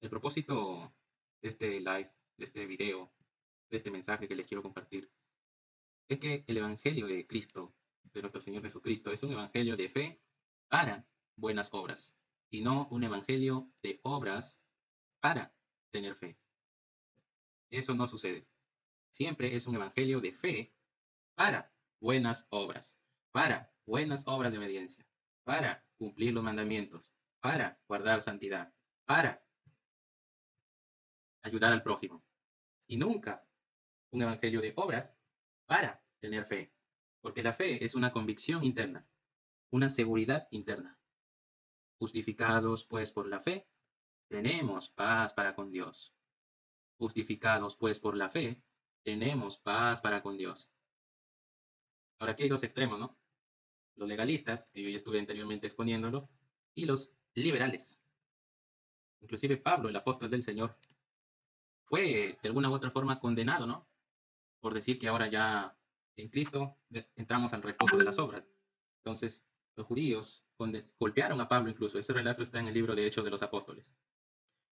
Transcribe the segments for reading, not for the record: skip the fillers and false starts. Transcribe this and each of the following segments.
El propósito de este live, de este video, de este mensaje que les quiero compartir, es que el Evangelio de Cristo, de nuestro Señor Jesucristo, es un evangelio de fe para buenas obras y no un evangelio de obras para tener fe. Eso no sucede. Siempre es un evangelio de fe para buenas obras de obediencia, para cumplir los mandamientos, para guardar santidad, para ayudar al prójimo. Y nunca un evangelio de obras para tener fe. Porque la fe es una convicción interna, una seguridad interna. Justificados pues por la fe, tenemos paz para con Dios. Justificados pues por la fe, tenemos paz para con Dios. Ahora aquí hay dos extremos, ¿no? Los legalistas, que yo ya estuve anteriormente exponiéndolo, y los liberales. Inclusive Pablo, el apóstol del Señor, fue de alguna u otra forma condenado, ¿no? Por decir que ahora ya en Cristo entramos al reposo de las obras. Entonces, los judíos golpearon a Pablo incluso. Ese relato está en el libro de Hechos de los Apóstoles.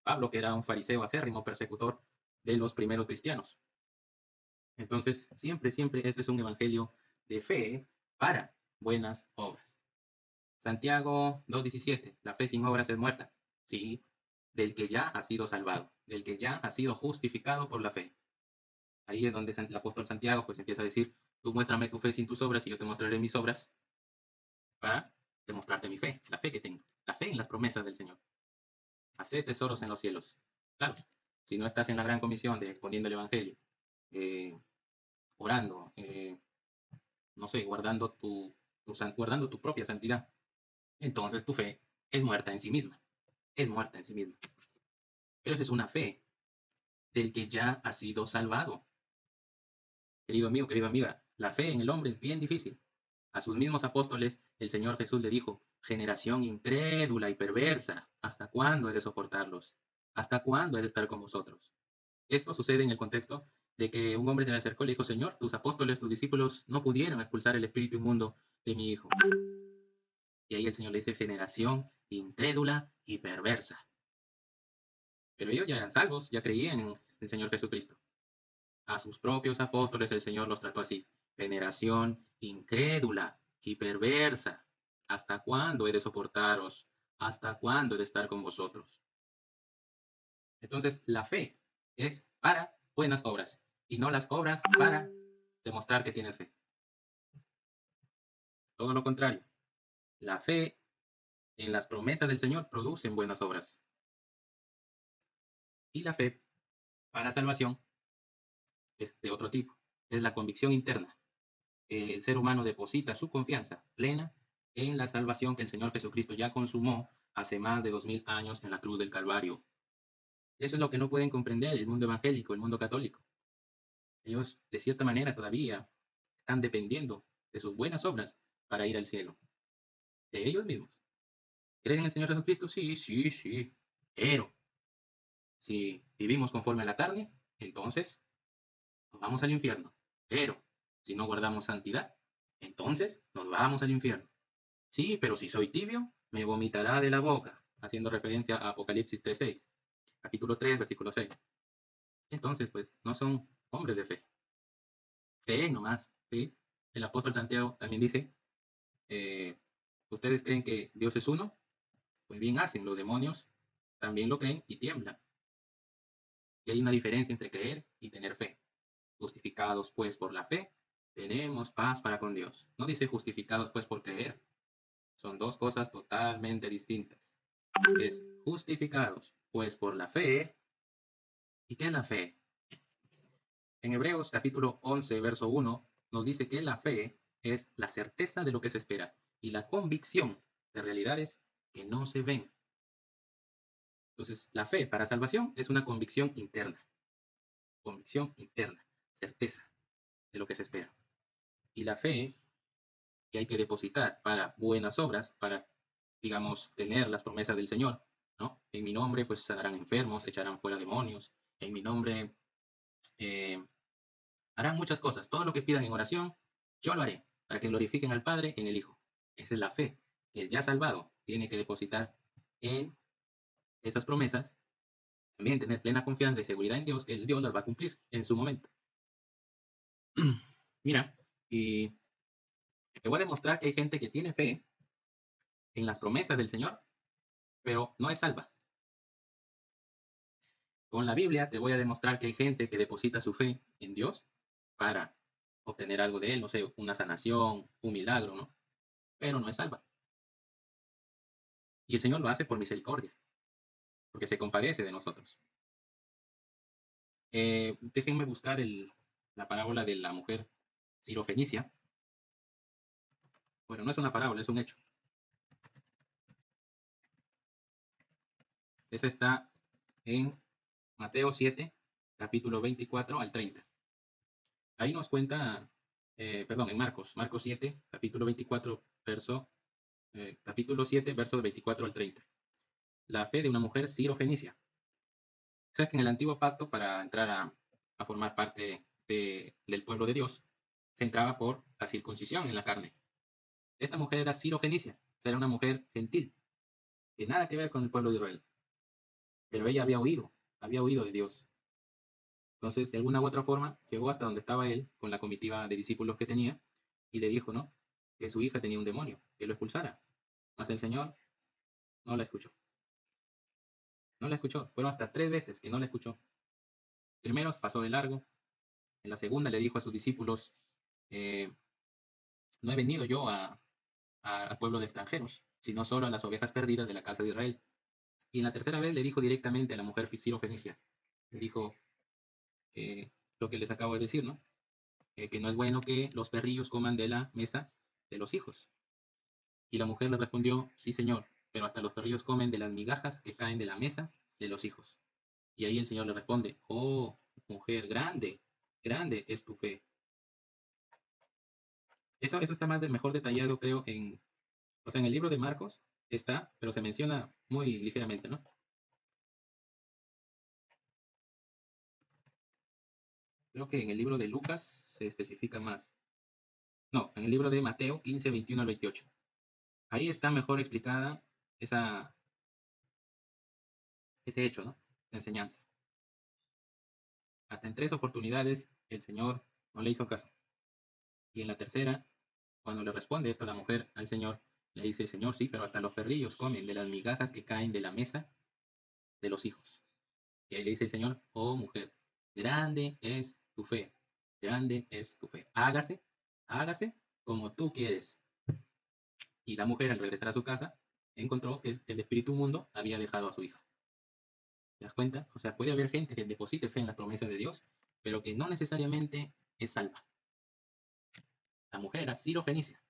Pablo, que era un fariseo acérrimo, persecutor de los primeros cristianos. Entonces, siempre este es un evangelio de fe para buenas obras. Santiago 2:17, la fe sin obras es muerta. Sí, del que ya ha sido salvado, del que ya ha sido justificado por la fe. Ahí es donde el apóstol Santiago pues empieza a decir, tú muéstrame tu fe sin tus obras y yo te mostraré mis obras para demostrarte mi fe, la fe que tengo, la fe en las promesas del Señor. Haced tesoros en los cielos. Claro, si no estás en la gran comisión de exponiendo el Evangelio, eh, orando, no sé, guardando tu propia santidad, entonces tu fe es muerta en sí misma, es muerta en sí misma. Pero esa es una fe del que ya ha sido salvado. Querido amigo, querida amiga, la fe en el hombre es bien difícil. A sus mismos apóstoles, el Señor Jesús le dijo, generación incrédula y perversa, ¿hasta cuándo he de soportarlos? ¿Hasta cuándo he de estar con vosotros? Esto sucede en el contexto de que un hombre se le acercó y le dijo, Señor, tus apóstoles, tus discípulos no pudieron expulsar el espíritu inmundo de mi hijo. Y ahí el Señor le dice, generación incrédula y perversa. Pero ellos ya eran salvos, ya creían en el Señor Jesucristo. A sus propios apóstoles el Señor los trató así. Generación incrédula y perversa. ¿Hasta cuándo he de soportaros? ¿Hasta cuándo he de estar con vosotros? Entonces, la fe es para buenas obras y no las obras para demostrar que tienes fe. Todo lo contrario. La fe en las promesas del Señor producen buenas obras. Y la fe para salvación es de otro tipo. Es la convicción interna. El ser humano deposita su confianza plena en la salvación que el Señor Jesucristo ya consumó hace más de 2000 años en la cruz del Calvario. Eso es lo que no pueden comprender el mundo evangélico, el mundo católico. Ellos, de cierta manera, todavía están dependiendo de sus buenas obras para ir al cielo, de ellos mismos. ¿Creen en el Señor Jesucristo? Sí, sí, sí. Pero si vivimos conforme a la carne, entonces nos vamos al infierno. Pero si no guardamos santidad, entonces nos vamos al infierno. Sí, pero si soy tibio, me vomitará de la boca, haciendo referencia a Apocalipsis 3:6, capítulo 3, versículo 6. Entonces, pues, no son hombres de fe. Creen nomás, ¿sí? El apóstol Santiago también dice, eh, ¿ustedes creen que Dios es uno? Pues bien hacen, los demonios también lo creen y tiemblan. Y hay una diferencia entre creer y tener fe. Justificados, pues, por la fe, tenemos paz para con Dios. No dice justificados, pues, por creer. Son dos cosas totalmente distintas. Es justificados, pues por la fe. ¿Y qué es la fe? En Hebreos capítulo 11, verso 1, nos dice que la fe es la certeza de lo que se espera y la convicción de realidades que no se ven. Entonces, la fe para salvación es una convicción interna, certeza de lo que se espera. Y la fe que hay que depositar para buenas obras, para, digamos, tener las promesas del Señor, ¿no? En mi nombre, pues sanarán enfermos, echarán fuera demonios. En mi nombre, eh, harán muchas cosas. Todo lo que pidan en oración, yo lo haré, para que glorifiquen al Padre en el Hijo. Esa es la fe que el ya salvado tiene que depositar en esas promesas También tener plena confianza y seguridad en Dios, que el Dios las va a cumplir en su momento. Mira, y te voy a demostrar que hay gente que tiene fe en las promesas del Señor, pero no es salva. Con la Biblia te voy a demostrar que hay gente que deposita su fe en Dios para obtener algo de Él, no sé, una sanación, un milagro, ¿no? Pero no es salva. Y el Señor lo hace por misericordia, porque se compadece de nosotros. Déjenme buscar la parábola de la mujer sirofenicia. Bueno, no es una parábola, es un hecho. Esa está en Mateo 7, capítulo 24 al 30. Ahí nos cuenta, perdón, en Marcos 7, capítulo 24, capítulo 7, verso 24 al 30. La fe de una mujer sirofenicia. O sea que en el antiguo pacto, para entrar a formar parte del pueblo de Dios, se entraba por la circuncisión en la carne. Esta mujer era sirofenicia, o sea, era una mujer gentil, que nada que ver con el pueblo de Israel. Pero ella había oído de Dios. Entonces, de alguna u otra forma, llegó hasta donde estaba él, con la comitiva de discípulos que tenía, y le dijo, ¿no? Que su hija tenía un demonio, que lo expulsara. Mas el Señor no la escuchó. No la escuchó. Fueron hasta 3 veces que no la escuchó. Primero pasó de largo. En la segunda le dijo a sus discípulos, eh, no he venido yo al pueblo de extranjeros, sino solo a las ovejas perdidas de la casa de Israel. Y en la tercera vez le dijo directamente a la mujer Fenicia. Le dijo lo que les acabo de decir, ¿no? Que no es bueno que los perrillos coman de la mesa de los hijos. Y la mujer le respondió, sí, señor, pero hasta los perrillos comen de las migajas que caen de la mesa de los hijos. Y ahí el Señor le responde, oh, mujer, grande, grande es tu fe. Eso está mejor detallado, creo, o sea, en el libro de Marcos está, pero se menciona muy ligeramente, ¿no? Creo que en el libro de Lucas se especifica más. No, en el libro de Mateo 15, 21 al 28. Ahí está mejor explicada esa, ese hecho, ¿no? La enseñanza. Hasta en 3 oportunidades el Señor no le hizo caso. Y en la tercera, cuando le responde esto la mujer al Señor, le dice, Señor, sí, pero hasta los perrillos comen de las migajas que caen de la mesa de los hijos. Y ahí le dice el Señor, oh mujer, grande es tu fe, grande es tu fe. Hágase, hágase como tú quieres. Y la mujer al regresar a su casa encontró que el espíritu mundo había dejado a su hija. ¿Te das cuenta? O sea, puede haber gente que deposite fe en la promesa de Dios, pero que no necesariamente es salva. La mujer era Ciro Fenicia.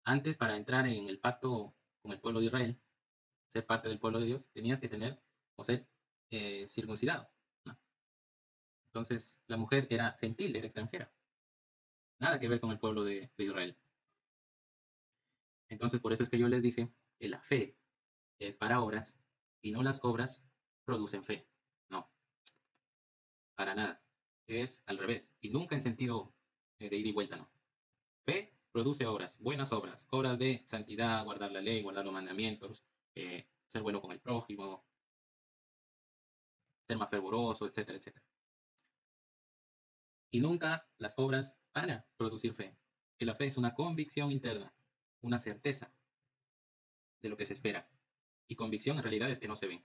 Antes, para entrar en el pacto con el pueblo de Israel, ser parte del pueblo de Dios, tenías que tener o ser circuncidado, ¿no? Entonces, la mujer era gentil, era extranjera. Nada que ver con el pueblo de Israel. Entonces, por eso es que yo les dije que la fe es para obras y no las obras producen fe. No, para nada. Es al revés. Y nunca en sentido de ida y vuelta, no. Fe produce obras, buenas obras, obras de santidad, guardar la ley, guardar los mandamientos, ser bueno con el prójimo, ser más fervoroso, etcétera, etcétera. Y nunca las obras para producir fe. Que la fe es una convicción interna, una certeza de lo que se espera. Y convicción en realidad es que no se ve.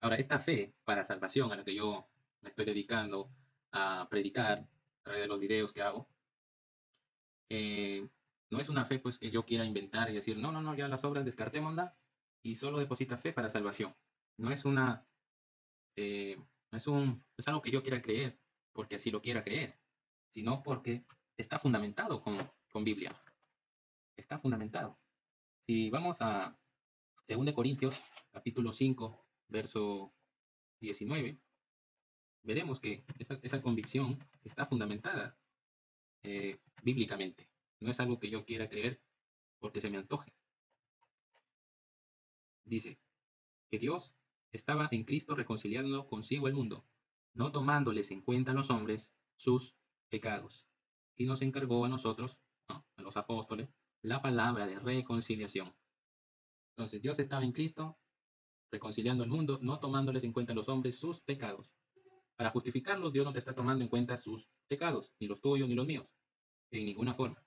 Ahora, esta fe para salvación a la que yo me estoy dedicando a predicar a través de los videos que hago, eh, no es una fe pues que yo quiera inventar y decir, no, no, no, ya las obras descartémosla y solo deposita fe para salvación. No es una, no es algo que yo quiera creer porque así lo quiera creer, sino porque está fundamentado con Biblia. Está fundamentado. Si vamos a 2 Corintios, capítulo 5, verso 19, veremos que esa convicción está fundamentada bíblicamente. No es algo que yo quiera creer porque se me antoje. Dice que Dios estaba en Cristo reconciliando consigo el mundo, no tomándoles en cuenta a los hombres sus pecados. Y nos encargó a nosotros, ¿no?, a los apóstoles, la palabra de reconciliación. Entonces Dios estaba en Cristo reconciliando al mundo, no tomándoles en cuenta a los hombres sus pecados. Para justificarlos, Dios no te está tomando en cuenta sus pecados, ni los tuyos ni los míos, en ninguna forma.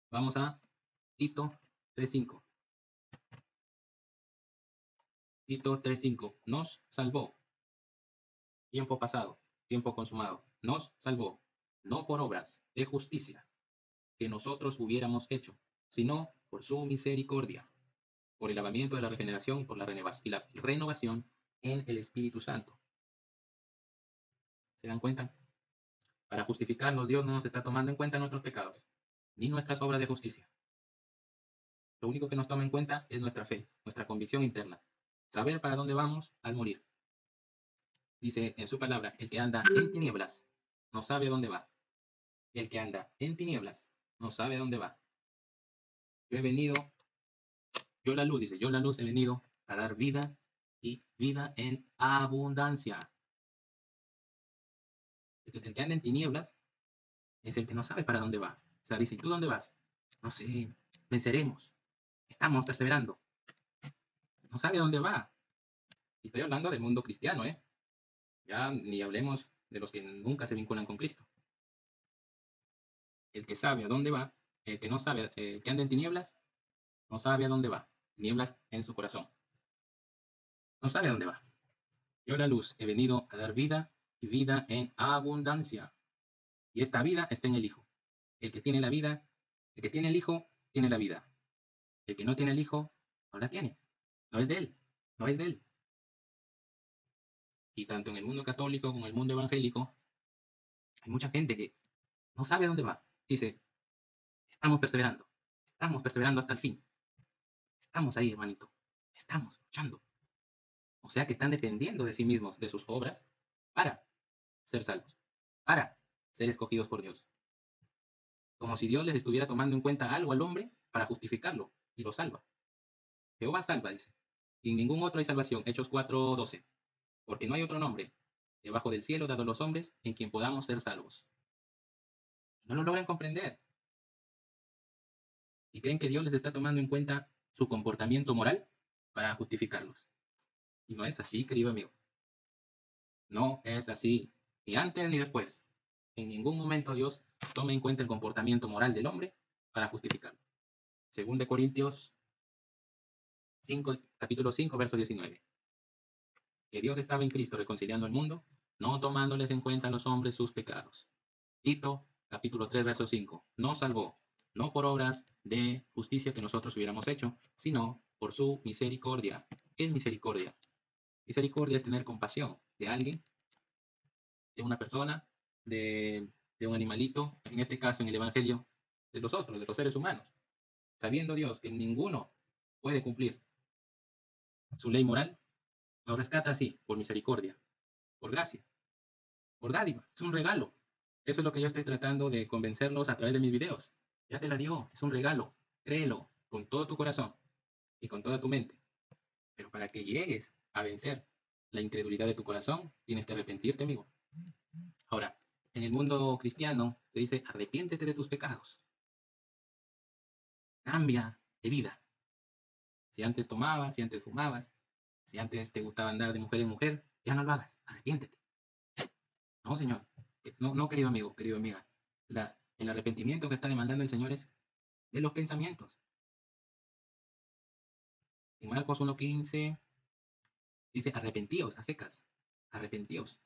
Vamos a Tito 3:5. Tito 3:5. Nos salvó. Tiempo pasado, tiempo consumado. Nos salvó, no por obras de justicia que nosotros hubiéramos hecho, sino por su misericordia, por el lavamiento de la regeneración y por la renovación en el Espíritu Santo. ¿Se dan cuenta? Para justificarnos, Dios no nos está tomando en cuenta nuestros pecados, ni nuestras obras de justicia. Lo único que nos toma en cuenta es nuestra fe, nuestra convicción interna. Saber para dónde vamos al morir. Dice en su palabra, el que anda en tinieblas no sabe a dónde va. El que anda en tinieblas no sabe a dónde va. Yo he venido, yo la luz, dice, yo la luz he venido a dar vida y vida en abundancia. Entonces, el que anda en tinieblas es el que no sabe para dónde va. O sea, dice, ¿tú dónde vas? No sé, venceremos. Estamos perseverando. No sabe a dónde va. Y estoy hablando del mundo cristiano, ¿eh? Ya ni hablemos de los que nunca se vinculan con Cristo. El que sabe a dónde va, el que no sabe, el que anda en tinieblas, no sabe a dónde va. Nieblas en su corazón. No sabe a dónde va. Yo la luz he venido a dar vida y vida en abundancia. Y esta vida está en el Hijo. El que tiene la vida, el que tiene el Hijo, tiene la vida. El que no tiene el Hijo, no la tiene. No es de él. No es de él. Y tanto en el mundo católico como en el mundo evangélico, hay mucha gente que no sabe a dónde va. Dice, estamos perseverando hasta el fin. Estamos ahí, hermanito. Estamos luchando. O sea que están dependiendo de sí mismos, de sus obras, para ser salvos, para ser escogidos por Dios. Como si Dios les estuviera tomando en cuenta algo al hombre para justificarlo y lo salva. Jehová salva, dice. Y en ningún otro hay salvación. Hechos 4:12. Porque no hay otro nombre debajo del cielo dado a los hombres en quien podamos ser salvos. No lo logran comprender. Y creen que Dios les está tomando en cuenta su comportamiento moral para justificarlos. Y no es así, querido amigo. No es así. Ni antes ni después. En ningún momento Dios toma en cuenta el comportamiento moral del hombre para justificarlo. Según de Corintios 5, capítulo 5, verso 19. Que Dios estaba en Cristo reconciliando al mundo, no tomándoles en cuenta a los hombres sus pecados. Tito, capítulo 3, verso 5. Nos salvó, no por obras de justicia que nosotros hubiéramos hecho, sino por su misericordia. ¿Qué es misericordia? Misericordia es tener compasión de alguien, de una persona, de un animalito, en este caso en el Evangelio, de los otros, de los seres humanos. Sabiendo Dios que ninguno puede cumplir su ley moral, nos rescata así, por misericordia, por gracia, por dádiva. Es un regalo. Eso es lo que yo estoy tratando de convencerlos a través de mis videos. Ya te la dio, es un regalo. Créelo con todo tu corazón y con toda tu mente. Pero para que llegues a vencer la incredulidad de tu corazón, tienes que arrepentirte, amigo. Ahora, en el mundo cristiano se dice, arrepiéntete de tus pecados. Cambia de vida. Si antes tomabas, si antes fumabas, si antes te gustaba andar de mujer en mujer, ya no lo hagas. Arrepiéntete. No, Señor. No, no, querido amigo, querido amiga. El arrepentimiento que está demandando el Señor es de los pensamientos. En Marcos 1:15 dice, arrepentíos a secas. Arrepentíos.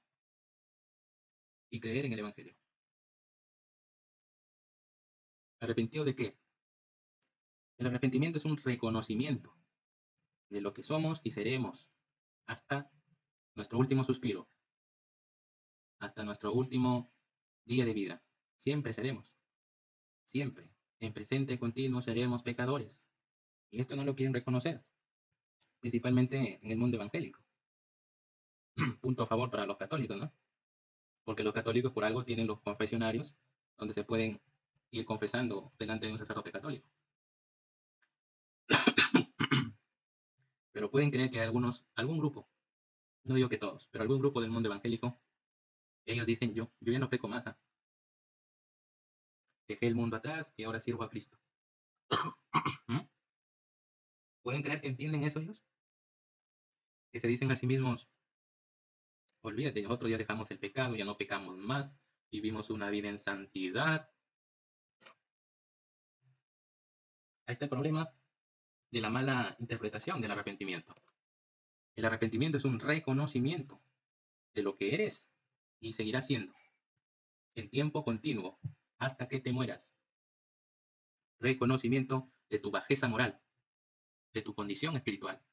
Y creer en el Evangelio. ¿Arrepentido de qué? El arrepentimiento es un reconocimiento de lo que somos y seremos hasta nuestro último suspiro, hasta nuestro último día de vida. Siempre seremos, siempre, en presente continuo seremos pecadores. Y esto no lo quieren reconocer, principalmente en el mundo evangélico. Punto a favor para los católicos, ¿no? Porque los católicos por algo tienen los confesionarios donde se pueden ir confesando delante de un sacerdote católico. Pero pueden creer que hay algún grupo, no digo que todos, pero algún grupo del mundo evangélico, ellos dicen, yo ya no peco más, dejé el mundo atrás y ahora sirvo a Cristo. ¿Mm? ¿Pueden creer que entienden eso ellos? que se dicen a sí mismos, olvídate, nosotros ya dejamos el pecado, ya no pecamos más, vivimos una vida en santidad. Ahí está el problema de la mala interpretación del arrepentimiento. El arrepentimiento es un reconocimiento de lo que eres y seguirás siendo en tiempo continuo hasta que te mueras. Reconocimiento de tu bajeza moral, de tu condición espiritual,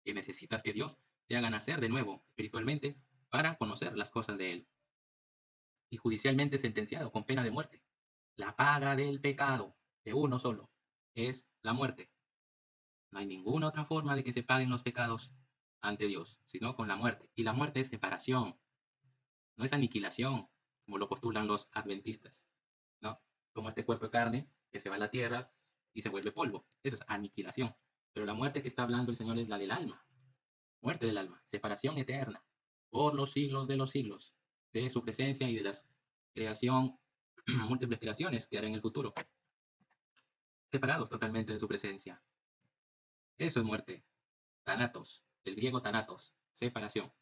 que necesitas que Dios te haga nacer de nuevo espiritualmente para conocer las cosas de Él. Y judicialmente sentenciado con pena de muerte. La paga del pecado de uno solo es la muerte. No hay ninguna otra forma de que se paguen los pecados ante Dios, sino con la muerte. Y la muerte es separación, no es aniquilación, como lo postulan los adventistas, ¿no? Como este cuerpo de carne que se va a la tierra y se vuelve polvo. Eso es aniquilación. Pero la muerte que está hablando el Señor es la del alma, muerte del alma, separación eterna, por los siglos, de su presencia y de la creación, múltiples creaciones que hará en el futuro, separados totalmente de su presencia. Eso es muerte, thanatos, del griego thanatos, separación.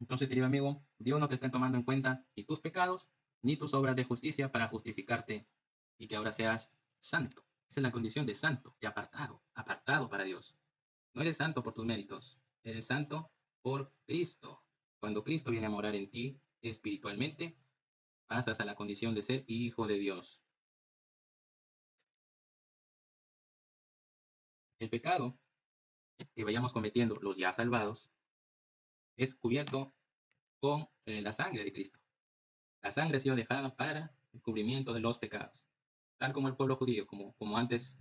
Entonces, querido amigo, Dios no te está tomando en cuenta ni tus pecados, ni tus obras de justicia para justificarte y que ahora seas santo. Esa es la condición de santo, de apartado, apartado para Dios. No eres santo por tus méritos, eres santo por Cristo. Cuando Cristo viene a morar en ti espiritualmente, pasas a la condición de ser hijo de Dios. El pecado que vayamos cometiendo, los ya salvados, es cubierto con la sangre de Cristo. La sangre ha sido dejada para el cubrimiento de los pecados, tal como el pueblo judío, como antes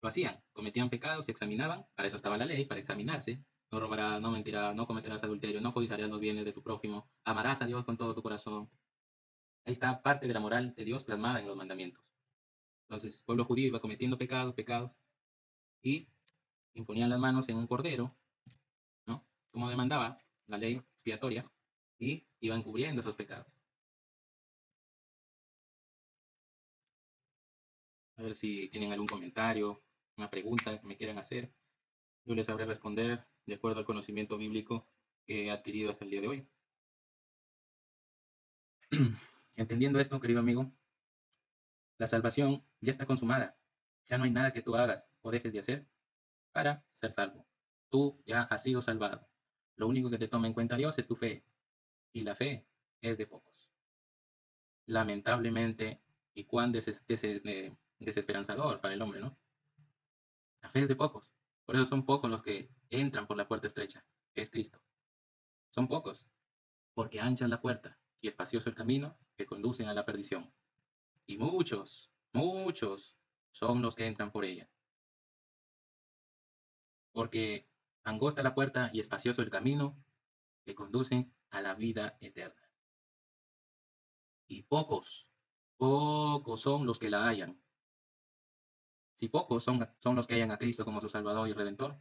lo hacían, cometían pecados, se examinaban, para eso estaba la ley, para examinarse. No robarás, no mentirás, no cometerás adulterio, no codiciarás los bienes de tu prójimo, amarás a Dios con todo tu corazón. Ahí está parte de la moral de Dios plasmada en los mandamientos. Entonces, el pueblo judío iba cometiendo pecados, pecados, y imponían las manos en un cordero, ¿no? Como demandaba la ley expiatoria, y iban cubriendo esos pecados. A ver si tienen algún comentario, una pregunta que me quieran hacer. Yo les sabré responder de acuerdo al conocimiento bíblico que he adquirido hasta el día de hoy. Entendiendo esto, querido amigo, la salvación ya está consumada. Ya no hay nada que tú hagas o dejes de hacer para ser salvo. Tú ya has sido salvado. Lo único que te toma en cuenta Dios es tu fe. Y la fe es de pocos. Lamentablemente, y cuán desesperanzador para el hombre, ¿no? La fe es de pocos. Por eso son pocos los que entran por la puerta estrecha, que es Cristo. Son pocos, porque ancha es la puerta y espacioso el camino que conducen a la perdición. Y muchos, muchos son los que entran por ella. Porque angosta la puerta y espacioso el camino que conducen a la vida eterna. Y pocos, pocos son los que la hallan. Si pocos son los que hallan a Cristo como su Salvador y Redentor,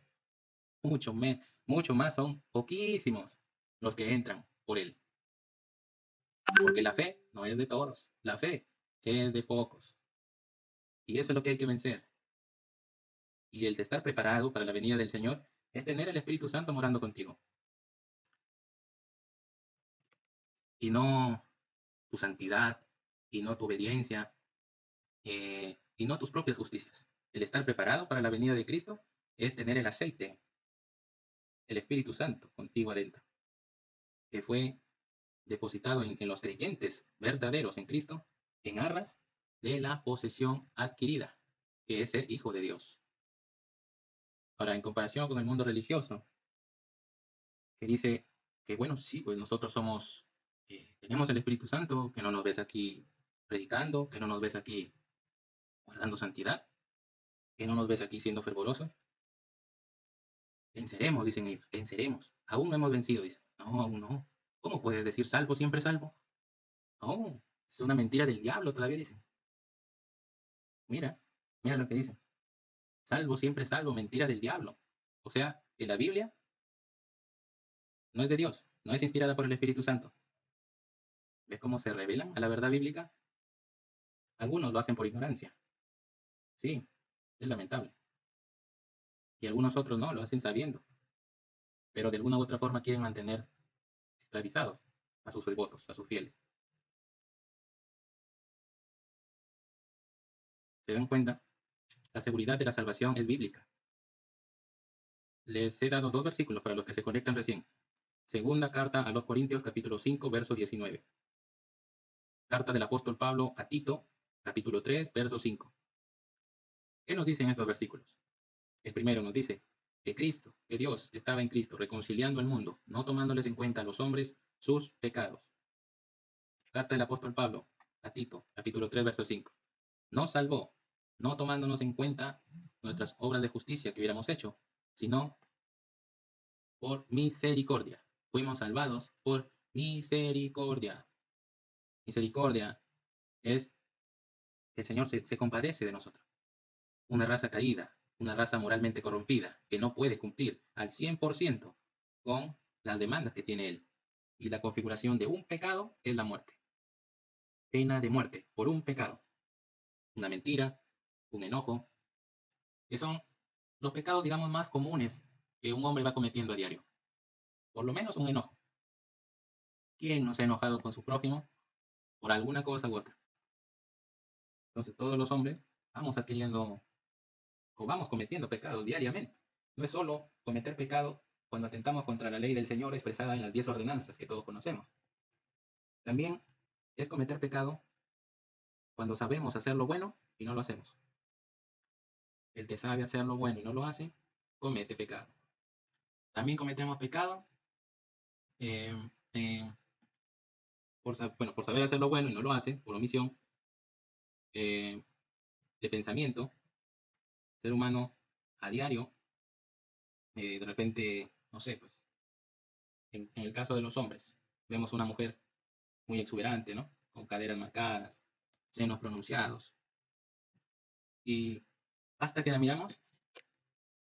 mucho más son poquísimos los que entran por Él. Porque la fe no es de todos, la fe es de pocos. Y eso es lo que hay que vencer. Y el de estar preparado para la venida del Señor es tener el Espíritu Santo morando contigo. Y no tu santidad, y no tu obediencia, y no tus propias justicias. El estar preparado para la venida de Cristo es tener el aceite, el Espíritu Santo contigo adentro, que fue depositado en los creyentes verdaderos en Cristo, en arras de la posesión adquirida, que es ser hijo de Dios. Ahora, en comparación con el mundo religioso, que dice que, bueno, sí, pues nosotros tenemos el Espíritu Santo, que no nos ves aquí predicando, que no nos ves aquí guardando santidad, que no nos ves aquí siendo fervorosos. Venceremos, dicen ellos, venceremos. Aún no hemos vencido, dicen. No, aún no. ¿Cómo puedes decir salvo, siempre salvo? No, es una mentira del diablo, todavía dicen. Mira, mira lo que dicen. Salvo, siempre salvo, mentira del diablo. O sea, que la Biblia no es de Dios, no es inspirada por el Espíritu Santo. ¿Ves cómo se revelan a la verdad bíblica? Algunos lo hacen por ignorancia. Sí, es lamentable. Y algunos otros no, lo hacen sabiendo, pero de alguna u otra forma quieren mantener esclavizados a sus devotos, a sus fieles. ¿Se dan cuenta? La seguridad de la salvación es bíblica. Les he dado dos versículos para los que se conectan recién. Segunda carta a los Corintios, capítulo 5, verso 19. Carta del apóstol Pablo a Tito, capítulo 3, verso 5. ¿Qué nos dicen estos versículos? El primero nos dice que Cristo, que Dios estaba en Cristo reconciliando al mundo, no tomándoles en cuenta a los hombres sus pecados. Carta del apóstol Pablo a Tito, capítulo 3, verso 5. Nos salvó, no tomándonos en cuenta nuestras obras de justicia que hubiéramos hecho, sino por misericordia. Fuimos salvados por misericordia. Misericordia es que el Señor se compadece de nosotros. Una raza caída, una raza moralmente corrompida, que no puede cumplir al 100% con las demandas que tiene Él. Y la configuración de un pecado es la muerte. Pena de muerte por un pecado. Una mentira, un enojo, que son los pecados, digamos, más comunes que un hombre va cometiendo a diario. Por lo menos un enojo. ¿Quién no se ha enojado con su prójimo por alguna cosa u otra? Entonces todos los hombres vamos adquiriendo o vamos cometiendo pecados diariamente. No es solo cometer pecado cuando atentamos contra la ley del Señor expresada en las 10 ordenanzas que todos conocemos. También es cometer pecado cuando sabemos hacer lo bueno y no lo hacemos. El que sabe hacer lo bueno y no lo hace, comete pecado. También cometemos pecado eh, eh, por saber hacer lo bueno y no lo hace, por omisión, eh, de pensamiento. Ser humano a diario, de repente, no sé, pues, en el caso de los hombres, vemos una mujer muy exuberante, ¿no? Con caderas marcadas, senos pronunciados, y hasta que la miramos,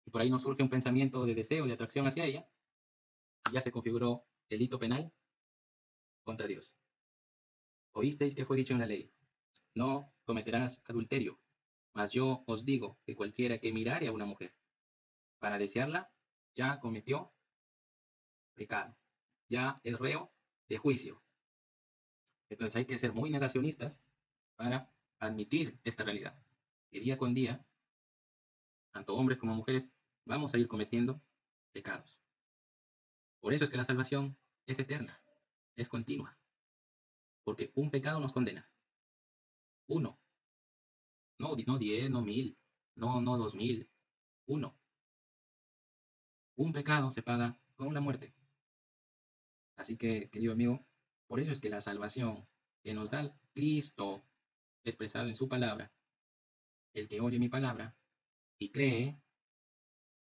y por ahí nos surge un pensamiento de deseo, de atracción hacia ella, y ya se configuró delito penal contra Dios. Oísteis que fue dicho en la ley, no cometerás adulterio, mas yo os digo que cualquiera que mirare a una mujer para desearla, ya cometió pecado, ya es reo de juicio. Entonces hay que ser muy negacionistas para admitir esta realidad. Que día con día, tanto hombres como mujeres, vamos a ir cometiendo pecados. Por eso es que la salvación es eterna, es continua, porque un pecado nos condena. Uno, no 10, no 1000, no 2000, uno. Un pecado se paga con la muerte. Así que, querido amigo, por eso es que la salvación que nos da Cristo expresado en su palabra, el que oye mi palabra y cree,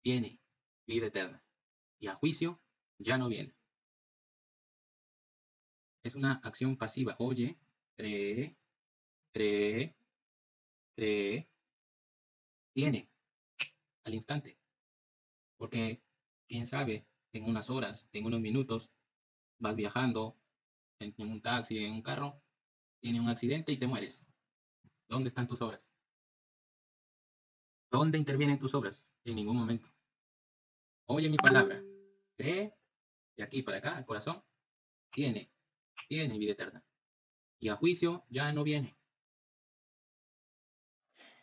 tiene vida eterna. Y a juicio ya no viene. Es una acción pasiva. Oye, cree, cree, cree, tiene al instante. Porque, quién sabe, en unas horas, en unos minutos, vas viajando en un taxi, en un carro, tiene un accidente y te mueres. ¿Dónde están tus obras? ¿Dónde intervienen tus obras? En ningún momento. Oye mi palabra, cree, de aquí para acá, el corazón, tiene, tiene vida eterna. Y a juicio ya no viene.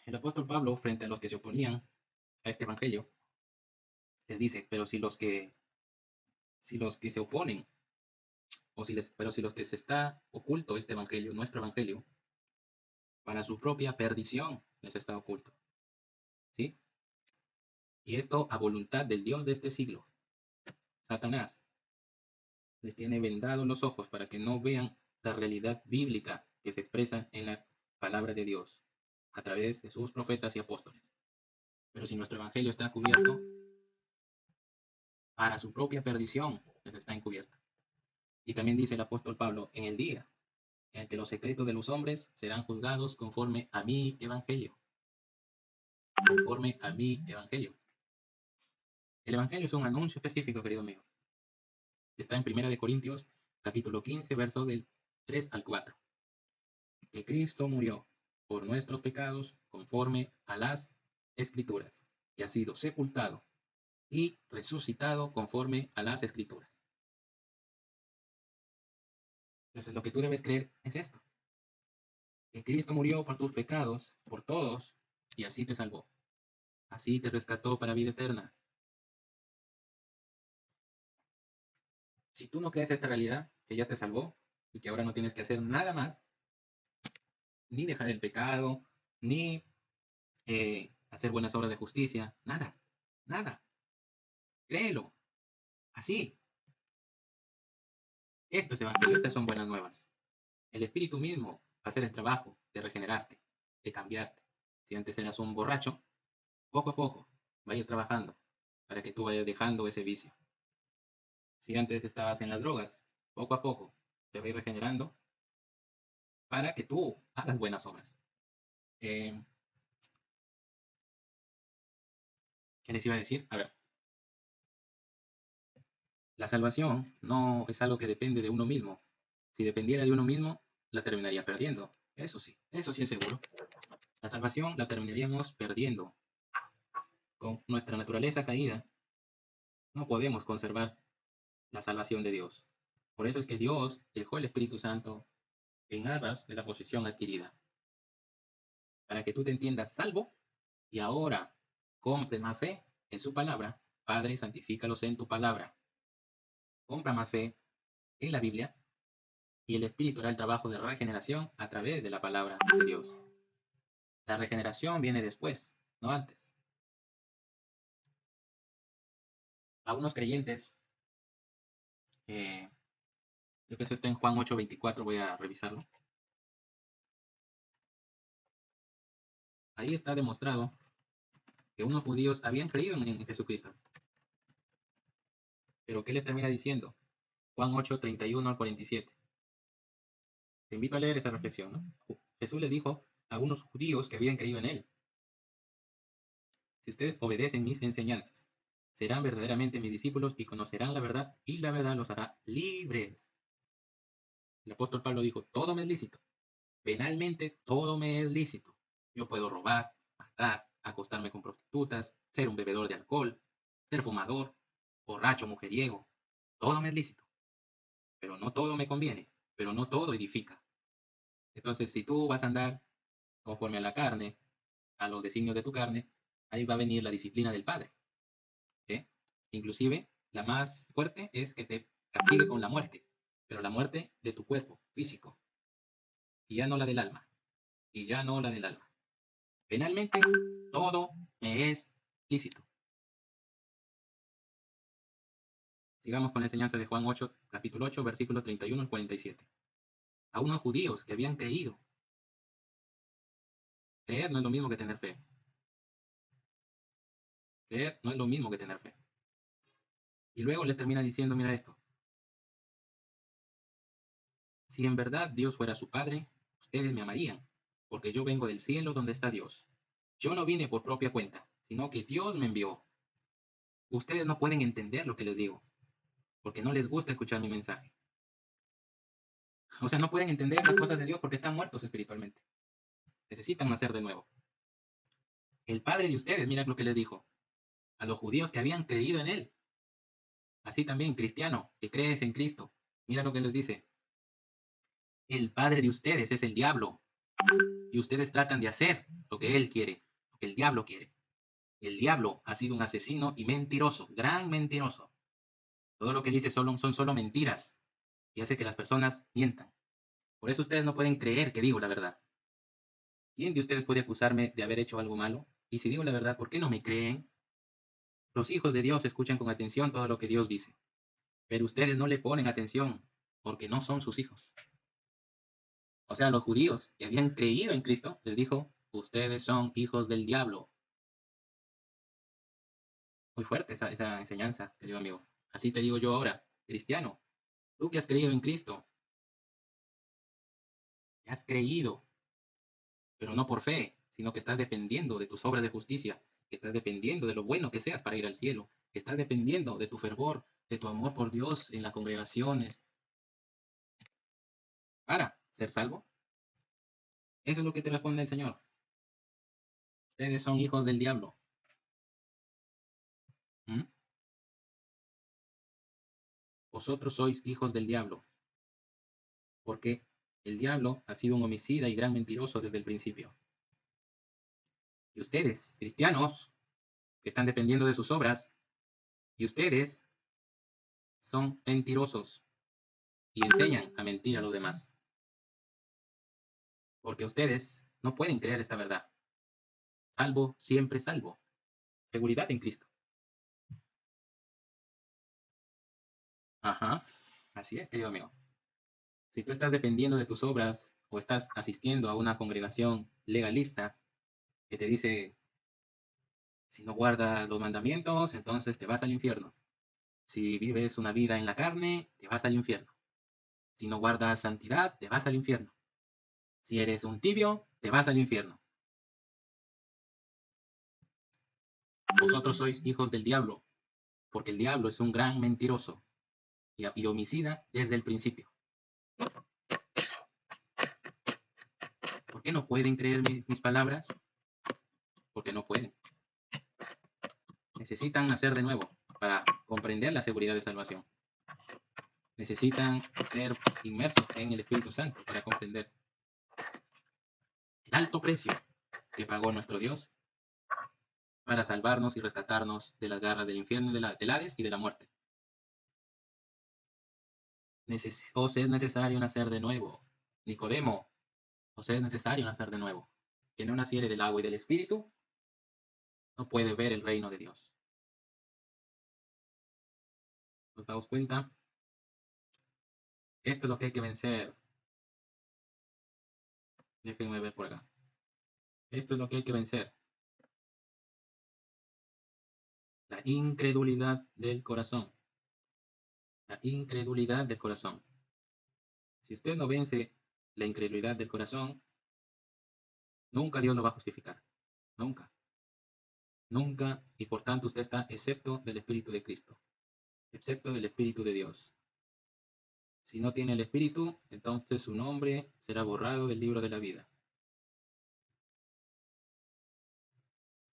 El apóstol Pablo, frente a los que se oponían a este evangelio, les dice, pero si los que se oponen, pero si los que se está oculto este evangelio, nuestro evangelio, para su propia perdición les está oculto. ¿Sí? Y esto a voluntad del Dios de este siglo. Satanás les tiene vendados los ojos para que no vean la realidad bíblica que se expresa en la palabra de Dios a través de sus profetas y apóstoles. Pero si nuestro evangelio está cubierto, para su propia perdición les está encubierto. Y también dice el apóstol Pablo, en el día en que los secretos de los hombres serán juzgados conforme a mi evangelio. Conforme a mi evangelio. El evangelio es un anuncio específico, querido amigo. Está en 1 Corintios, capítulo 15, versos del 3 al 4. Que Cristo murió por nuestros pecados conforme a las Escrituras, que ha sido sepultado y resucitado conforme a las Escrituras. Entonces, lo que tú debes creer es esto: que Cristo murió por tus pecados, por todos, y así te salvó. Así te rescató para vida eterna. Si tú no crees esta realidad, que ya te salvó y que ahora no tienes que hacer nada más, ni dejar el pecado, ni hacer buenas obras de justicia, nada, nada. Créelo, así. Esto es evangelio, estas son buenas nuevas. El Espíritu mismo va a hacer el trabajo de regenerarte, de cambiarte. Si antes eras un borracho, poco a poco va a ir trabajando para que tú vayas dejando ese vicio. Si antes estabas en las drogas, poco a poco te va a ir regenerando para que tú hagas buenas obras. Eh, ¿Qué les iba a decir? A ver, la salvación no es algo que depende de uno mismo. Si dependiera de uno mismo, la terminaría perdiendo. Eso sí es seguro. La salvación la terminaríamos perdiendo. Con nuestra naturaleza caída, no podemos conservar la salvación de Dios. Por eso es que Dios dejó el Espíritu Santo en aras de la posición adquirida, para que tú te entiendas salvo y ahora compre más fe en su palabra. Padre, santifícalos en tu palabra. Compra más fe en la Biblia y el Espíritu hará el trabajo de regeneración a través de la palabra de Dios. La regeneración viene después, no antes. Algunos creyentes, creo que eso está en Juan 8:24, voy a revisarlo. Ahí está demostrado que unos judíos habían creído en Jesucristo. Pero ¿qué les termina diciendo? Juan 8:31 al 47. Te invito a leer esa reflexión, ¿no? Jesús les dijo a algunos judíos que habían creído en él: si ustedes obedecen mis enseñanzas, serán verdaderamente mis discípulos y conocerán la verdad, y la verdad los hará libres. El apóstol Pablo dijo: todo me es lícito. Penalmente, todo me es lícito. Yo puedo robar, matar, acostarme con prostitutas, ser un bebedor de alcohol, ser fumador, borracho, mujeriego. Todo me es lícito. Pero no todo me conviene. Pero no todo edifica. Entonces, si tú vas a andar conforme a la carne, a los designios de tu carne, ahí va a venir la disciplina del Padre. ¿Sí? Inclusive, la más fuerte es que te castigue con la muerte, pero la muerte de tu cuerpo físico, y ya no la del alma, y ya no la del alma. Penalmente, todo me es lícito. Sigamos con la enseñanza de Juan 8, capítulo 8, versículo 31 al 47. A unos judíos que habían creído. Creer no es lo mismo que tener fe. Creer no es lo mismo que tener fe. Y luego les termina diciendo: mira esto. Si en verdad Dios fuera su Padre, ustedes me amarían, porque yo vengo del cielo donde está Dios. Yo no vine por propia cuenta, sino que Dios me envió. Ustedes no pueden entender lo que les digo, porque no les gusta escuchar mi mensaje. O sea, no pueden entender las cosas de Dios porque están muertos espiritualmente. Necesitan nacer de nuevo. El Padre de ustedes, mira lo que les dijo a los judíos que habían creído en Él. Así también, cristiano, que crees en Cristo. Mira lo que les dice. El Padre de ustedes es el diablo, y ustedes tratan de hacer lo que Él quiere, lo que el diablo quiere. El diablo ha sido un asesino y mentiroso, gran mentiroso. Todo lo que dice son solo mentiras y hace que las personas mientan. Por eso ustedes no pueden creer que digo la verdad. ¿Quién de ustedes puede acusarme de haber hecho algo malo? Y si digo la verdad, ¿por qué no me creen? Los hijos de Dios escuchan con atención todo lo que Dios dice, pero ustedes no le ponen atención porque no son sus hijos. O sea, los judíos que habían creído en Cristo les dijo: ustedes son hijos del diablo. Muy fuerte esa enseñanza, querido amigo. Así te digo yo ahora, cristiano, tú que has creído en Cristo, que has creído, pero no por fe, sino que estás dependiendo de tus obras de justicia, que estás dependiendo de lo bueno que seas para ir al cielo, que estás dependiendo de tu fervor, de tu amor por Dios en las congregaciones, para ser salvo. Eso es lo que te responde el Señor. Ustedes son hijos del diablo. ¿Mm? Vosotros sois hijos del diablo, porque el diablo ha sido un homicida y gran mentiroso desde el principio. Y ustedes, cristianos, que están dependiendo de sus obras, y ustedes son mentirosos y enseñan a mentir a los demás, porque ustedes no pueden creer esta verdad. Salvo, siempre salvo. Seguridad en Cristo. Ajá, así es, querido amigo. Si tú estás dependiendo de tus obras o estás asistiendo a una congregación legalista que te dice, si no guardas los mandamientos, entonces te vas al infierno. Si vives una vida en la carne, te vas al infierno. Si no guardas santidad, te vas al infierno. Si eres un tibio, te vas al infierno. Vosotros sois hijos del diablo, porque el diablo es un gran mentiroso y homicida desde el principio. ¿Por qué no pueden creer mis palabras? Porque no pueden. Necesitan nacer de nuevo para comprender la seguridad de salvación. Necesitan ser inmersos en el Espíritu Santo para comprender el alto precio que pagó nuestro Dios para salvarnos y rescatarnos de las garras del infierno, del Hades y de la muerte. Os es necesario nacer de nuevo. Nicodemo, os es necesario nacer de nuevo. Quien no naciere del agua y del Espíritu no puede ver el reino de Dios. ¿Os damos cuenta? Esto es lo que hay que vencer. Déjenme ver por acá. Esto es lo que hay que vencer. La incredulidad del corazón. La incredulidad del corazón. Si usted no vence la incredulidad del corazón, nunca Dios lo va a justificar. Nunca. Nunca. Y por tanto usted está excepto del Espíritu de Cristo. Excepto del Espíritu de Dios. Si no tiene el Espíritu, entonces su nombre será borrado del libro de la vida.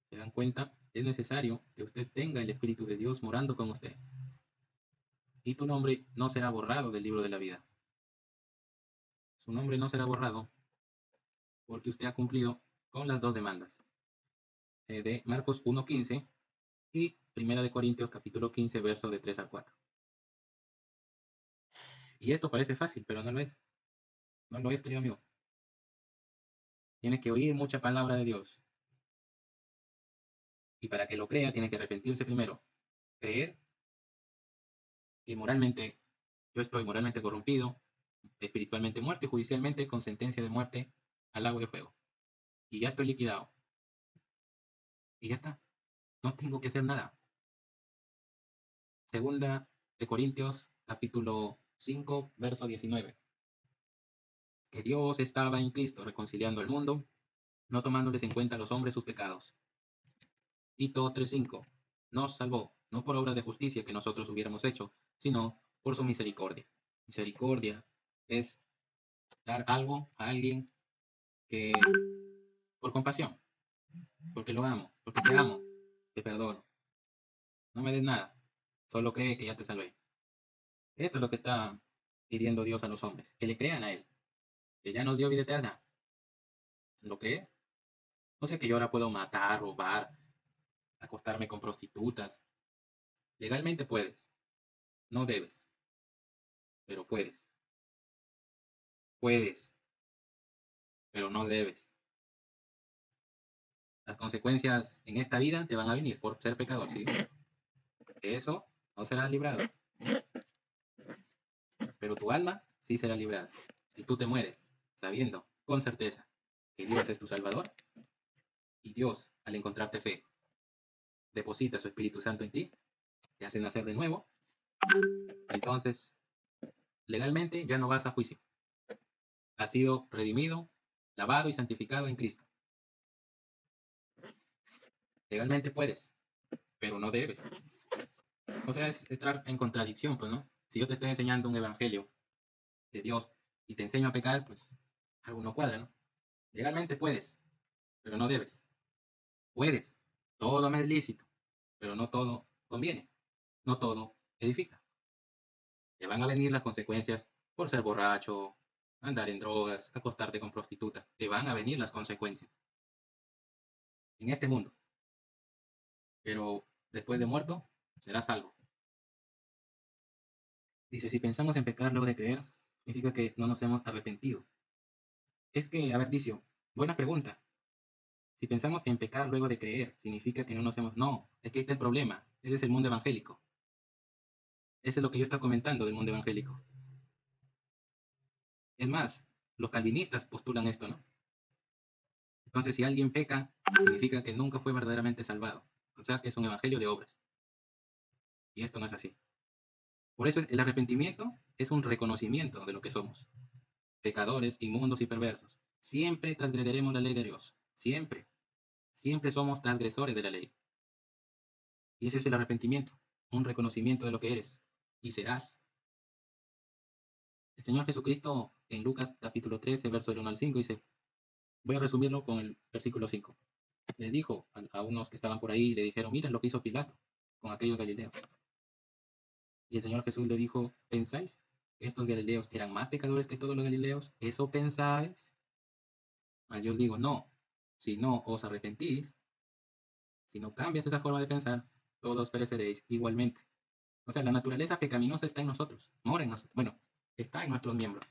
¿Se dan cuenta? Es necesario que usted tenga el Espíritu de Dios morando con usted. Y tu nombre no será borrado del libro de la vida. Su nombre no será borrado porque usted ha cumplido con las dos demandas de Marcos 1:15 y 1 de Corintios capítulo 15, verso de 3 al 4. Y esto parece fácil, pero no lo es. No lo es, querido amigo. Tiene que oír mucha palabra de Dios. Y para que lo crea, tiene que arrepentirse primero. Creer que moralmente yo estoy moralmente corrompido, espiritualmente muerto y judicialmente con sentencia de muerte al lago de fuego. Y ya estoy liquidado. Y ya está. No tengo que hacer nada. Segunda de Corintios, capítulo 5, verso 19. Que Dios estaba en Cristo reconciliando el mundo, no tomándoles en cuenta a los hombres sus pecados. Tito 3:5. Nos salvó, no por obras de justicia que nosotros hubiéramos hecho, sino por su misericordia. Misericordia es dar algo a alguien que por compasión, porque lo amo, porque te amo, te perdono. No me des nada, solo cree que ya te salvé. Esto es lo que está pidiendo Dios a los hombres, que le crean a Él, que ya nos dio vida eterna. ¿Lo crees? No sé que yo ahora puedo matar, robar, acostarme con prostitutas. Legalmente puedes, no debes, pero puedes. Puedes, pero no debes. Las consecuencias en esta vida te van a venir por ser pecador, ¿sí? De eso no serás librado, pero tu alma sí será librada. Si tú te mueres sabiendo con certeza que Dios es tu Salvador y Dios, al encontrarte fe, deposita su Espíritu Santo en ti, te hace nacer de nuevo, entonces legalmente ya no vas a juicio. Has sido redimido, lavado y santificado en Cristo. Legalmente puedes, pero no debes. O sea, es entrar en contradicción, pues, ¿no? Si yo te estoy enseñando un evangelio de Dios y te enseño a pecar, pues algo no cuadra, ¿no? Legalmente puedes, pero no debes. Puedes, todo me es lícito, pero no todo conviene, no todo edifica. Te van a venir las consecuencias por ser borracho, andar en drogas, acostarte con prostitutas. Te van a venir las consecuencias en este mundo. Pero después de muerto, serás salvo. Dice, si pensamos en pecar luego de creer, significa que no nos hemos arrepentido. Es que, a ver, Dicio, buena pregunta. Si pensamos en pecar luego de creer, significa que no nos hemos... No, es que ahí está el problema. Ese es el mundo evangélico. Eso es lo que yo estaba comentando del mundo evangélico. Es más, los calvinistas postulan esto, ¿no? Entonces, si alguien peca, significa que nunca fue verdaderamente salvado. O sea, que es un evangelio de obras. Y esto no es así. Por eso el arrepentimiento es un reconocimiento de lo que somos. Pecadores, inmundos y perversos. Siempre transgrediremos la ley de Dios. Siempre. Siempre somos transgresores de la ley. Y ese es el arrepentimiento. Un reconocimiento de lo que eres. Y serás. El Señor Jesucristo en Lucas capítulo 13, verso del 1 al 5 dice, voy a resumirlo con el versículo 5. Le dijo a unos que estaban por ahí, le dijeron, mira lo que hizo Pilato con aquellos galileos. Y el Señor Jesús le dijo, ¿pensáis que estos galileos eran más pecadores que todos los galileos? ¿Eso pensáis? Mas yo os digo, no. Si no os arrepentís, si no cambias esa forma de pensar, todos pereceréis igualmente. O sea, la naturaleza pecaminosa está en nosotros, mora en nosotros. Bueno, está en nuestros miembros.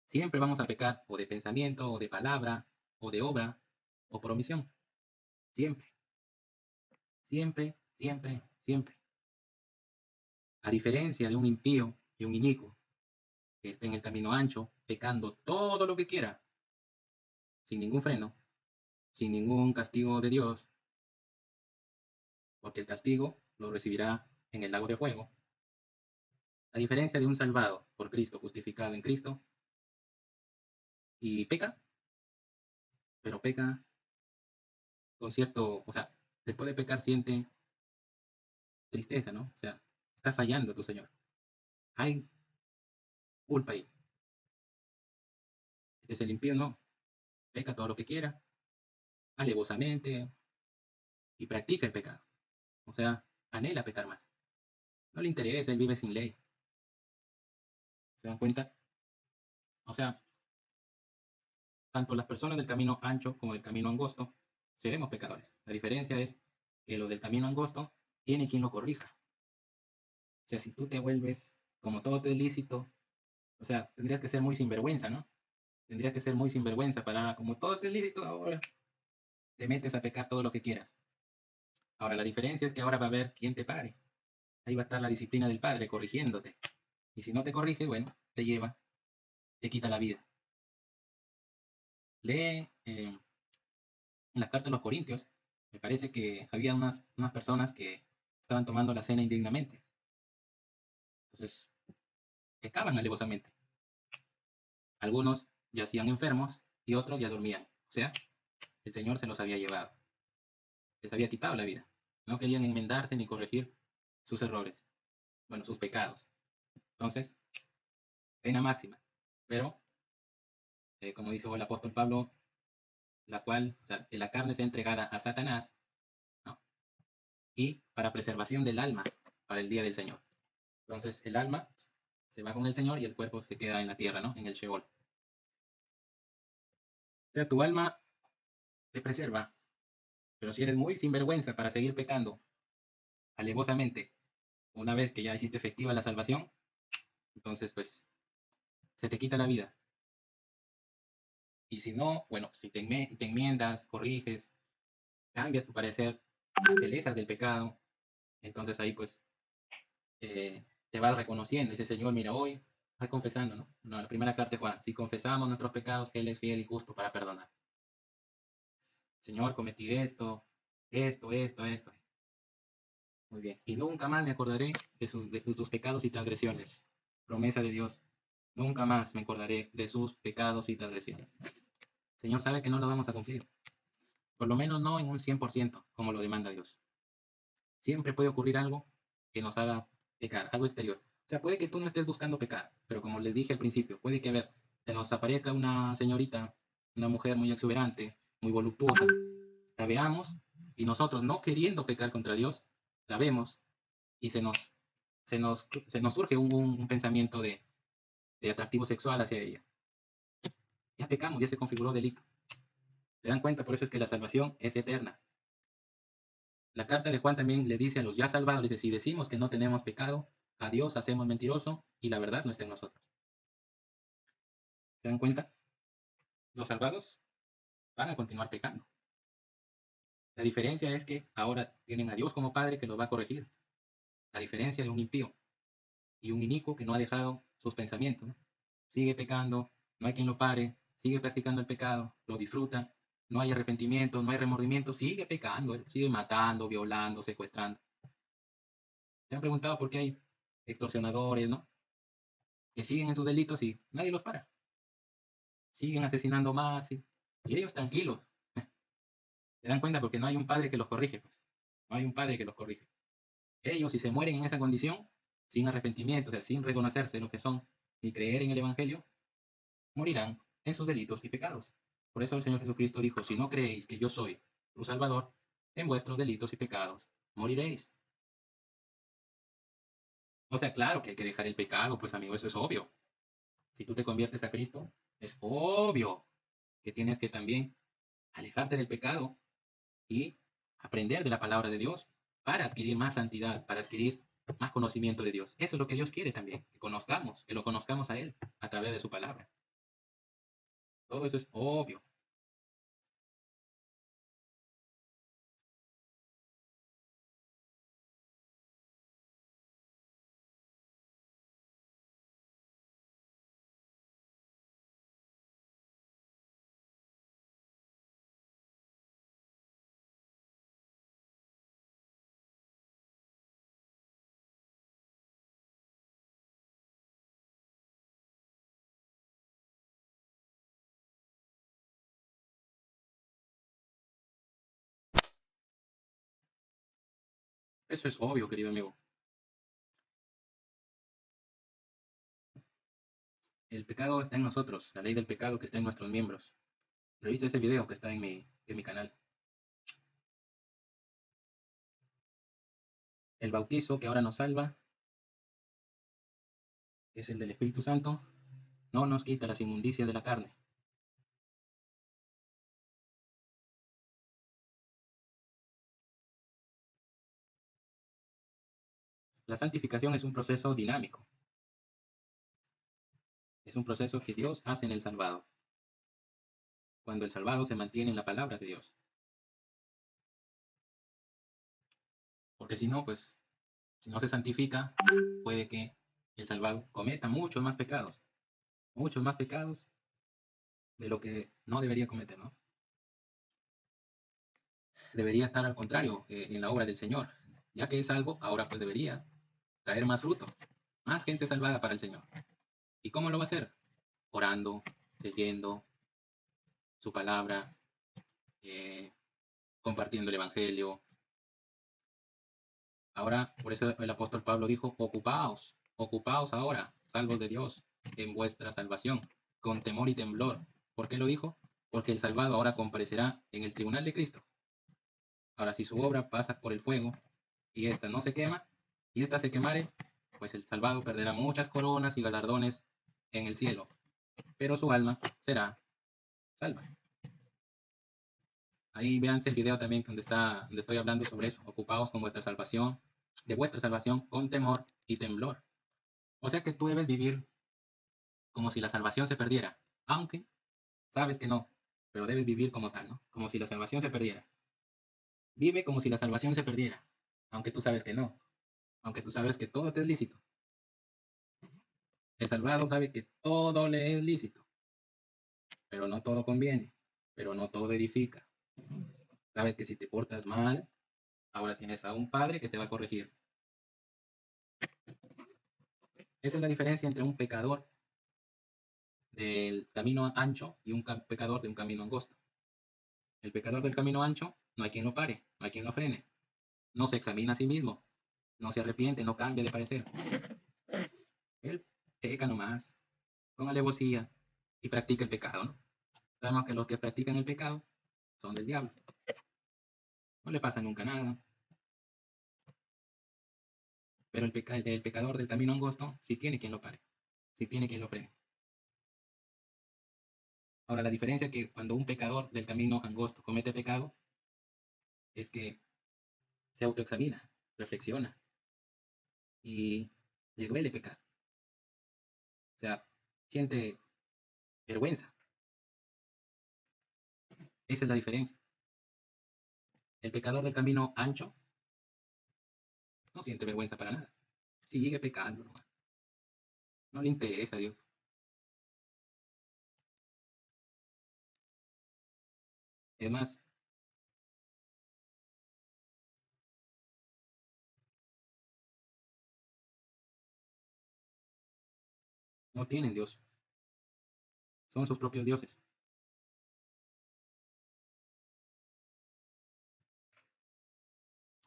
Siempre vamos a pecar o de pensamiento, o de palabra, o de obra, o por omisión. Siempre, siempre, siempre, siempre. A diferencia de un impío y un inicuo que esté en el camino ancho, pecando todo lo que quiera, sin ningún freno, sin ningún castigo de Dios, porque el castigo lo recibirá en el lago de fuego. A diferencia de un salvado por Cristo, justificado en Cristo, y peca, pero peca con cierto, o sea, después de pecar siente tristeza, ¿no? O sea, está fallando tu Señor. Hay culpa ahí. Este es el impío, no. Peca todo lo que quiera, alevosamente, y practica el pecado. O sea, anhela pecar más. No le interesa, él vive sin ley. ¿Se dan cuenta? O sea, tanto las personas del camino ancho como del camino angosto seremos pecadores. La diferencia es que los del camino angosto tiene quien lo corrija. O sea, si tú te vuelves como todo te es lícito, o sea, tendrías que ser muy sinvergüenza, ¿no? Tendrías que ser muy sinvergüenza para, como todo te es lícito, ahora te metes a pecar todo lo que quieras. Ahora, la diferencia es que ahora va a haber quien te pare. Ahí va a estar la disciplina del Padre corrigiéndote. Y si no te corrige, bueno, te lleva, te quita la vida. Lee en la carta de los Corintios, me parece que había unas personas que estaban tomando la cena indignamente. Entonces, pecaban alevosamente. Algunos yacían enfermos y otros ya dormían. O sea, el Señor se los había llevado. Les había quitado la vida. No querían enmendarse ni corregir sus errores. Bueno, sus pecados. Entonces, pena máxima. Pero, como dice el apóstol Pablo, la cual, o sea, la carne sea entregada a Satanás, ¿no? Y para preservación del alma para el día del Señor. Entonces, el alma se va con el Señor y el cuerpo se queda en la tierra, ¿no? En el Sheol. O sea, tu alma te preserva, pero si eres muy sinvergüenza para seguir pecando alevosamente, una vez que ya hiciste efectiva la salvación, entonces pues se te quita la vida. Y si no, bueno, si te enmiendas, corriges, cambias tu parecer, te alejas del pecado, entonces ahí pues te vas reconociendo. Dice, Señor, mira, hoy vas confesando, ¿no? No, la primera carta de Juan, si confesamos nuestros pecados, que Él es fiel y justo para perdonar. Señor, cometí esto. Muy bien. Y nunca más me acordaré de sus pecados y transgresiones. Promesa de Dios. Nunca más me acordaré de sus pecados y transgresiones. Señor sabe que no lo vamos a cumplir. Por lo menos no en un 100%, como lo demanda Dios. Siempre puede ocurrir algo que nos haga pecar, algo exterior. O sea, puede que tú no estés buscando pecar, pero como les dije al principio, puede que, a ver, se nos aparezca una señorita, una mujer muy exuberante, muy voluptuosa, la veamos y nosotros no queriendo pecar contra Dios, la vemos y se nos se nos surge un pensamiento de atractivo sexual hacia ella. Ya pecamos, ya se configuró delito. ¿Se dan cuenta? Por eso es que la salvación es eterna. La carta de Juan también le dice a los ya salvados, le dice, si decimos que no tenemos pecado, a Dios hacemos mentiroso y la verdad no está en nosotros. ¿Se dan cuenta? Los salvados van a continuar pecando. La diferencia es que ahora tienen a Dios como Padre que los va a corregir. A diferencia de un impío y un inicuo que no ha dejado sus pensamientos, ¿no? Sigue pecando, no hay quien lo pare, sigue practicando el pecado, lo disfruta, no hay arrepentimiento, no hay remordimiento, sigue pecando, sigue matando, violando, secuestrando. ¿Se han preguntado por qué hay extorsionadores, ¿no? Que siguen en sus delitos y nadie los para? Siguen asesinando más y ellos tranquilos. ¿Se dan cuenta? Porque no hay un padre que los corrige, pues. No hay un padre que los corrige. Ellos, si se mueren en esa condición, sin arrepentimiento, o sea, sin reconocerse lo que son, ni creer en el Evangelio, morirán en sus delitos y pecados. Por eso el Señor Jesucristo dijo, si no creéis que yo soy tu Salvador, en vuestros delitos y pecados moriréis. O sea, claro que hay que dejar el pecado, pues amigo, eso es obvio. Si tú te conviertes a Cristo, es obvio que tienes que también alejarte del pecado y aprender de la palabra de Dios para adquirir más santidad, para adquirir más conocimiento de Dios. Eso es lo que Dios quiere también, que lo conozcamos a Él a través de su palabra. Todo eso es obvio. Eso es obvio, querido amigo. El pecado está en nosotros, la ley del pecado que está en nuestros miembros. Revisa ese video que está en mi canal. El bautizo que ahora nos salva es el del Espíritu Santo. No nos quita las inmundicias de la carne. La santificación es un proceso dinámico. Es un proceso que Dios hace en el salvado. Cuando el salvado se mantiene en la palabra de Dios. Porque si no, pues, si no se santifica, puede que el salvado cometa muchos más pecados de lo que no debería cometer, ¿no? Debería estar al contrario en la obra del Señor. Ya que es salvo, ahora pues debería traer más fruto, más gente salvada para el Señor. ¿Y cómo lo va a hacer? Orando, leyendo su palabra, eh, compartiendo el Evangelio. Ahora, por eso el apóstol Pablo dijo, ocupaos ahora, salvos de Dios, en vuestra salvación, con temor y temblor. ¿Por qué lo dijo? Porque el salvado ahora comparecerá en el tribunal de Cristo. Ahora, si su obra pasa por el fuego y ésta no se quema, y ésta se quemare, pues el salvado perderá muchas coronas y galardones en el cielo, pero su alma será salva. Ahí véanse el video también donde estoy hablando sobre eso. Ocupaos con vuestra salvación, de vuestra salvación con temor y temblor. O sea que tú debes vivir como si la salvación se perdiera, aunque sabes que no, pero debes vivir como tal, ¿no? Como si la salvación se perdiera. Vive como si la salvación se perdiera, aunque tú sabes que no, aunque tú sabes que todo te es lícito. El salvado sabe que todo le es lícito, pero no todo conviene, pero no todo edifica. Sabes que si te portas mal, ahora tienes a un padre que te va a corregir. Esa es la diferencia entre un pecador del camino ancho y un pecador de un camino angosto. El pecador del camino ancho no hay quien lo pare, no hay quien lo frene, no se examina a sí mismo, no se arrepiente, no cambia de parecer. Él peca nomás, con alevosía y practica el pecado, ¿no? Sabemos que los que practican el pecado son del diablo. No le pasa nunca nada. Pero el pecador del camino angosto sí tiene quien lo pare, sí tiene quien lo frene. Ahora, la diferencia que cuando un pecador del camino angosto comete pecado es que se autoexamina, reflexiona y le duele pecar. O sea, siente vergüenza. Esa es la diferencia. El pecador del camino ancho no siente vergüenza para nada. Sigue pecando nomás. No le interesa a Dios. Es más, no tienen Dios. Son sus propios dioses.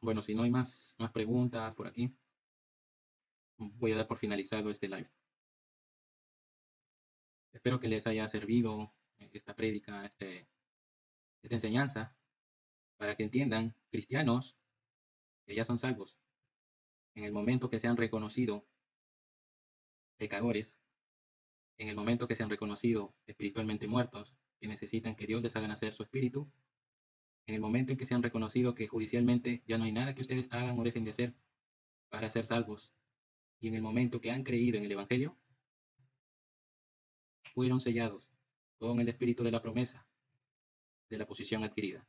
Bueno, si no hay más preguntas por aquí, voy a dar por finalizado este live. Espero que les haya servido esta prédica, esta enseñanza, para que entiendan, cristianos, que ya son salvos. En el momento que se han reconocido pecadores, en el momento que se han reconocido espiritualmente muertos, que necesitan que Dios les haga nacer su espíritu, en el momento en que se han reconocido que judicialmente ya no hay nada que ustedes hagan o dejen de hacer para ser salvos, y en el momento que han creído en el Evangelio, fueron sellados con el espíritu de la promesa, de la posición adquirida.